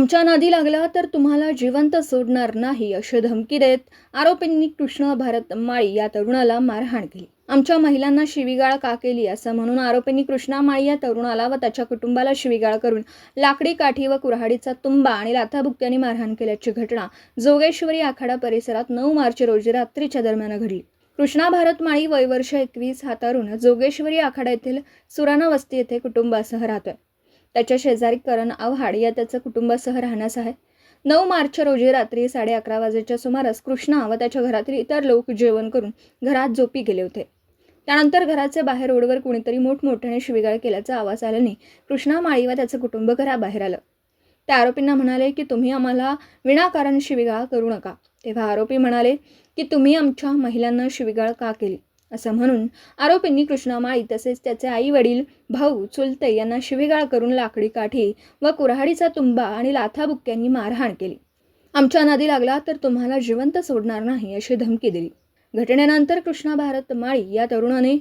आमच्या नादी लागला तर तुम्हाला जिवंत सोडणार नाही अशी धमकी देत आरोपींनी कृष्ण भारत माळी या तरुणाला मारहाण केली. आमच्या महिलांना शिवीगाळ का केली असं म्हणून आरोपींनी कृष्णा माळी या तरुणाला व त्याच्या कुटुंबाला शिवीगाळ करून लाकडी काठी व कुऱ्हाडीचा तुंबा आणि लाथाबुक्क्यांनी मारहाण केल्याची घटना जोगेश्वरी आखाडा परिसरात 9 मार्च रोजी रात्रीच्या दरम्यान घडली. कृष्णा भारत माळी वय वर्ष 21 हा तरुण जोगेश्वरी आखाडा येथील सुराणा वस्ती येथे कुटुंबासह राहतोय. त्याच्या शेजारी करण आव्हाड या त्याचं कुटुंबासह राहण्यास आहे. 9 मार्च रोजी रात्री 11:30 वाजेच्या सुमारास कृष्णा व त्याच्या घरातील इतर लोक जेवण करून घरात झोपी गेले होते. त्यानंतर घराच्या बाहेर रोडवर कुणीतरी मोठमोठ्याने शिवीगाळ केल्याचा आवाज आल्याने कृष्णा माळी व त्याचं कुटुंब घराबाहेर आलं. त्या आरोपींना म्हणाले की तुम्ही आम्हाला विनाकारण शिवीगाळ करू नका. तेव्हा आरोपी म्हणाले की तुम्ही आमच्या महिलांना शिवीगाळ का केली असं म्हणून आरोपींनी कृष्णा माळी तसेच त्याचे आई वडील भाऊ चुलते यांना शिवीगाळ करून लाकडी काठी व कुऱ्हाडीचा तुंबा आणि लाथाबुक्क्यांनी मारहाण केली. आमच्या नादी लागला तर तुम्हाला जिवंत सोडणार नाही अशी धमकी दिली. घटनेनंतर कृष्णा भारत माळी या तरुणाने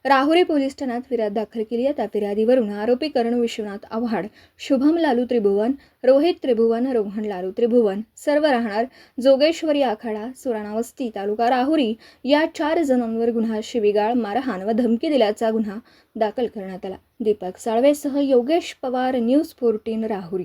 राहुरी पोलीस ठाण्यात फिर्याद दाखल केली आहे. त्या फिर्यादीवरून आरोपी करण विश्वनाथ आव्हाड, शुभम लालू त्रिभुवन, रोहित त्रिभुवन, रोहन लालू त्रिभुवन सर्व राहणार जोगेश्वरी आखाडा सुराणा वस्ती तालुका राहुरी या 4 जणांवर गुन्हा शिवीगाळ मारहाण व धमकी दिल्याचा गुन्हा दाखल करण्यात आला. दीपक साळवेसह योगेश पवार, न्यूज 14 राहुरी.